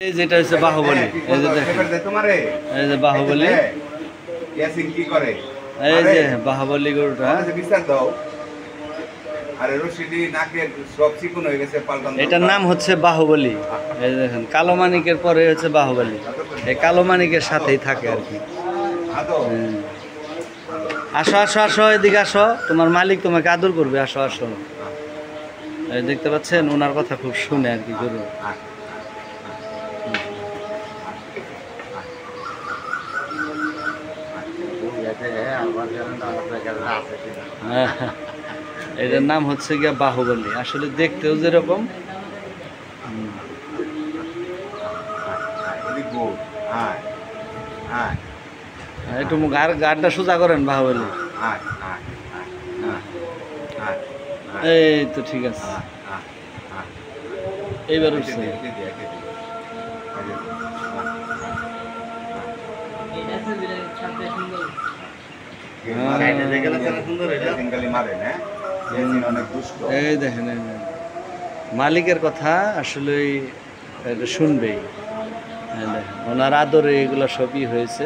এই যেটা হচ্ছে বাহুবলী, এই যে দেখেন, এই যে বাহুবলী, এই যে বাহুবলী গরুটা। এটার নাম হচ্ছে বাহুবলী। এই দেখেন কালো মানিকের পরে হচ্ছে বাহুবলী, এই কালো মানিকের সাথেই থাকে আর কি। আসো আসো আসো, এদিকে আসো, তোমার মালিক তোমাকে আদর করবে, আসো আসো। এই দেখতে পাচ্ছেন ওনার কথা খুব শুনে আর কি গরু। এটার নাম হচ্ছে গিয়া বাহুবলী, আসলে দেখতেও যেরকম। একটু গাড়টা সোজা করেন বাহুবলী। এই তো ঠিক আছে, এইবার উঠছে। এই দেখেন মালিকের কথা আসলে শুনবেই। ওনার আদরে এগুলো সবই হয়েছে।